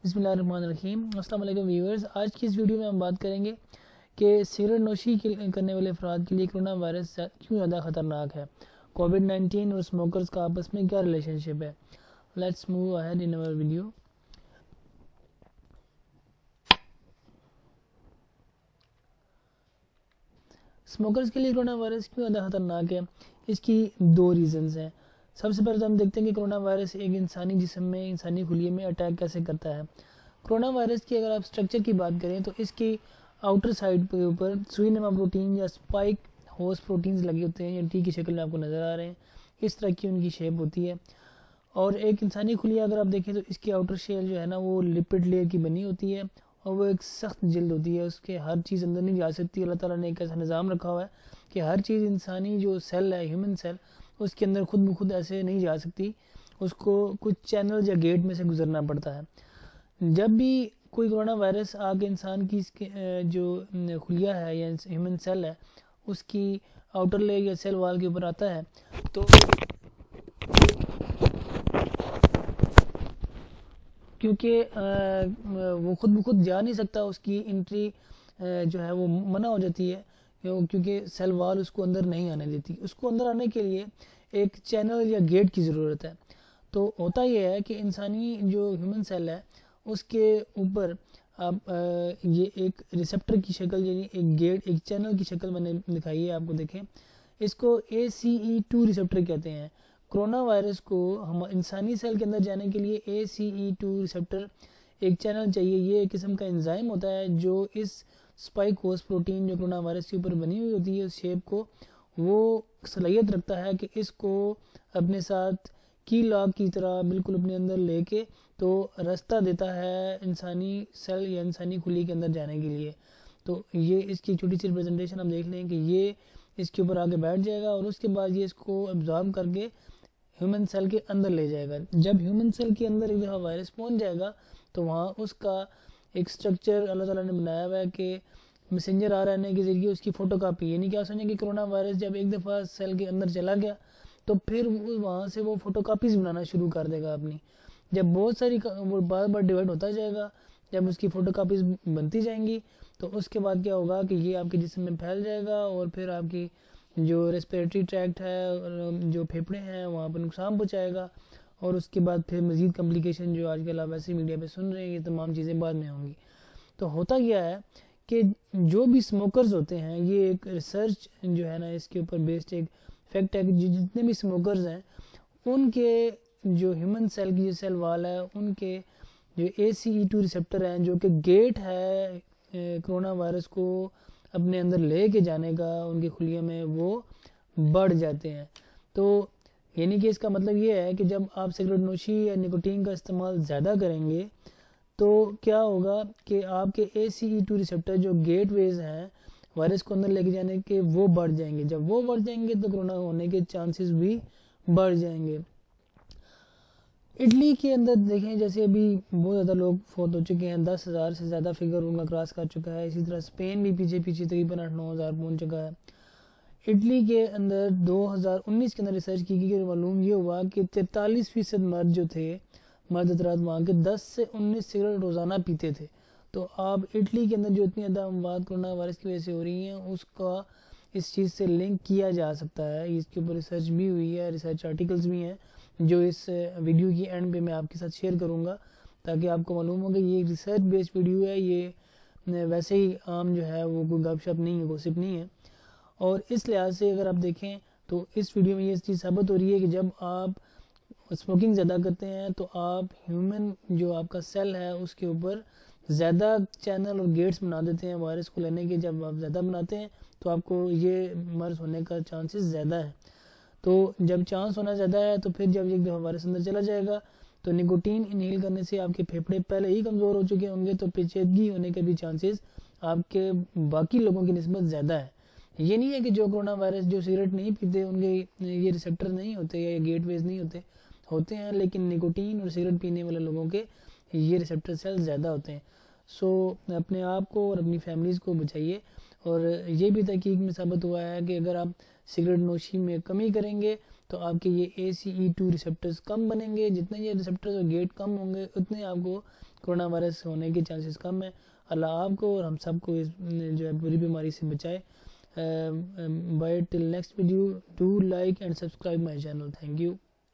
بسم اللہ الرحمن الرحیم۔ السلام علیکم ویورز، آج کی اس ویڈیو میں ہم بات کریں گے کہ سگریٹ نوشی کرنے والے افراد کے لیے کرونا وائرس کیوں زیادہ خطرناک ہے، کووڈ-19 اور اسموکرز کا آپس میں کیا ریلیشن شپ ہے۔ لیٹس موو اہیڈ ان اور ویڈیو۔ اسموکرز کے لیے کرونا وائرس کیوں زیادہ خطرناک ہے، اس کی دو ریزنز ہیں۔ سب سے پہلے تو ہم دیکھتے ہیں کہ کرونا وائرس ایک انسانی جسم میں، انسانی خلیے میں اٹیک کیسے کرتا ہے۔ کرونا وائرس کی اگر آپ سٹرکچر کی بات کریں تو اس کی آؤٹر سائڈ کے اوپر سوئی نما پروٹین یا اسپائک ہوسٹ پروٹینز لگے ہوتے ہیں، یا ٹی کی شکل میں آپ کو نظر آ رہے ہیں، اس طرح کی ان کی شیپ ہوتی ہے۔ اور ایک انسانی خلیہ اگر آپ دیکھیں تو اس کی آؤٹر شیل جو ہے نا وہ لپڈ لیئر کی بنی ہوتی ہے، اور وہ ایک سخت جلد ہوتی ہے، اس کے ہر چیز اندر نہیں جا سکتی۔ اللہ تعالیٰ نے ایک ایسا نظام رکھا ہوا ہے کہ ہر چیز انسانی جو سیل ہے، ہیومن سیل، اس کے اندر خود بخود ایسے نہیں جا سکتی، اس کو کچھ چینل یا گیٹ میں سے گزرنا پڑتا ہے۔ جب بھی کوئی کرونا وائرس آ کے انسان کی جو خلیہ ہے یا ہیومن سیل ہے اس کی آؤٹر لیئر یا سیل وال کے اوپر آتا ہے تو کیونکہ وہ خود بخود جا نہیں سکتا، اس کی انٹری جو ہے وہ منع ہو جاتی ہے، کیونکہ سیل وال اس کو اندر نہیں آنے دیتی۔ اس کو اندر آنے کے لیے ایک چینل یا گیٹ کی ضرورت ہے۔ تو ہوتا یہ ہے کہ انسانی جو ہیومن سیل ہے اس کے اوپر آپ یہ ایک ریسپٹر کی شکل، یعنی ایک گیٹ، ایک چینل کی شکل میں نے دکھائی ہے، آپ کو دیکھیں۔ اس کو ACE2 ریسپٹر کہتے ہیں۔ کرونا وائرس کو ہم انسانی سیل کے اندر جانے کے لیے ACE2 ریسپٹر ایک چینل چاہیے۔ یہ ایک قسم کا انزائم ہوتا ہے جو اس اسپائک ہوسٹ پروٹین جو کرونا وائرس کے اوپر بنی ہوئی ہوتی ہے اس شیپ کو، وہ صلاحیت رکھتا ہے کہ اس کو اپنے ساتھ کی لاک کی طرح بالکل اپنے اندر لے کے تو راستہ دیتا ہے انسانی سیل یا انسانی خلی کے اندر جانے کے لیے۔ تو یہ اس کی چھوٹی سی ریپرزنٹیشن ہم دیکھ لیں کہ یہ اس کے اوپر آگے بیٹھ جائے گا، اور اس کے بعد یہ اس کو ابزارب کر کے ہیومن سیل کے اندر لے جائے گا۔ جب ہیومن سیل کے اندر ایک دفعہ وائرس پہنچ جائے گا تو وہاں اس کا ایک سٹرکچر اللہ تعالیٰ نے بنایا ہوا ہے کہ میسنجر RNA کے ذریعے اس کی فوٹو کاپی، یعنی کیا سمجھیں کہ کرونا وائرس جب ایک دفعہ سیل کے اندر چلا گیا تو پھر وہاں سے وہ فوٹو کاپیز بنانا شروع کر دے گا اپنی۔ جب بہت ساری وہ بار بار ڈیوائڈ ہوتا جائے گا، جب اس کی فوٹو کاپیز بنتی جائیں گی تو اس کے بعد کیا ہوگا کہ یہ آپ کے جسم میں پھیل جائے گا، اور پھر آپ کی جو ریسپیریٹری ٹریکٹ ہے، جو پھیپھڑے ہیں، وہاں پر نقصان پہنچائے گا، اور اس کے بعد پھر مزید کمپلیکیشن جو آج کل آپ ایسے میڈیا پہ سن رہے ہیں، یہ تمام چیزیں بعد میں ہوں گی۔ تو ہوتا کیا ہے کہ جو بھی اسموکرز ہوتے ہیں، یہ ایک ریسرچ جو ہے نا اس کے اوپر بیسڈ ایک فیکٹ ہے کہ جتنے بھی اسموکرز ہیں ان کے جو ہیومن سیل کی جو سیل وال ہے، ان کے جو ACE2 ریسپٹر ہیں جو کہ گیٹ ہے کرونا وائرس کو اپنے اندر لے کے جانے کا ان کی خلیے میں، وہ بڑھ جاتے ہیں۔ تو یعنی کہ اس کا مطلب یہ ہے کہ جب آپ سگریٹ نوشی یا نکوٹین کا استعمال زیادہ کریں گے تو کیا ہوگا کہ آپ کے ACE2 ریسپٹر جو گیٹ ویز ہیں وائرس کو اندر لے کے جانے کے، وہ بڑھ جائیں گے۔ جب وہ بڑھ جائیں گے تو کرونا ہونے کے چانسز بھی بڑھ جائیں گے۔ اٹلی کے اندر دیکھیں، جیسے ابھی بہت زیادہ لوگ فوت ہو چکے ہیں، 10,000 سے زیادہ فگر ان کا کراس کر چکا ہے۔ اسی طرح اسپین بھی پیچھے تقریباً 8-9 ہزار پہنچ چکا ہے۔ اٹلی کے اندر 2019 کے اندر ریسرچ کی گئی کہ معلوم یہ ہوا کہ 43% مرد جو تھے، مرد حضرات وہاں کے 10 سے 19 سگریٹ روزانہ پیتے تھے۔ تو آپ اٹلی کے اندر جو اتنی زیادہ اموات کرونا وائرس کی وجہ سے ہو رہی ہیں، اس کا اس چیز سے لنک کیا جا سکتا ہے۔ اس کے اوپر ریسرچ بھی ہوئی ہے، ریسرچ آرٹیکلز بھی ہیں جو اس ویڈیو کی اینڈ پہ میں آپ کے ساتھ شیئر کروں گا، تاکہ آپ کو معلوم ہو کہ یہ ریسرچ بیسڈ ویڈیو ہے، یہ ویسے ہی عام جو ہے وہ کوئی گپ شپ نہیں ہے، گوسپ نہیں ہے۔ اور اس لحاظ سے اگر آپ دیکھیں تو اس ویڈیو میں یہ چیز ثابت ہو رہی ہے کہ جب آپ اسموکنگ زیادہ کرتے ہیں تو آپ ہیومن جو آپ کا سیل ہے اس کے اوپر زیادہ چینل اور گیٹس بنا دیتے ہیں وائرس کو لینے کے۔ جب آپ زیادہ بناتے ہیں تو آپ کو یہ مرض ہونے کا چانسز زیادہ ہے۔ تو جب چانس ہونا زیادہ ہے تو پھر جب ایک دفعہ وائرس اندر چلا جائے گا تو نکوٹین انہیل کرنے سے آپ کے پھیپھڑے پہلے ہی کمزور ہو چکے ہوں گے، تو پیچیدگی ہونے کے بھی چانسز آپ کے باقی لوگوں کی نسبت زیادہ ہے۔ یہ نہیں ہے کہ جو کرونا وائرس جو سگریٹ نہیں پیتے ان کے یہ ریسپٹر نہیں ہوتے یا یہ گیٹ ویز نہیں ہوتے ہیں، لیکن نکوٹین اور سگریٹ پینے والے لوگوں کے یہ ریسپٹر سیل زیادہ ہوتے ہیں۔ سو اپنے آپ کو اور اپنی فیملیز کو بچائیے۔ اور یہ بھی تحقیق میں ثابت ہوا ہے کہ اگر آپ سگریٹ نوشی میں کمی کریں گے تو آپ کے یہ ACE2 ریسپٹرز کم بنیں گے. جتنے یہ ریسپٹرز اور گیٹ کم ہوں گے اتنے آپ کو کرونا وائرس ہونے کے چانسز کم ہیں. اللہ آپ کو اور ہم سب کو اس جو ہے بری بیماری سے بچائے. Bye till next video. Do like and subscribe my channel. Thank you.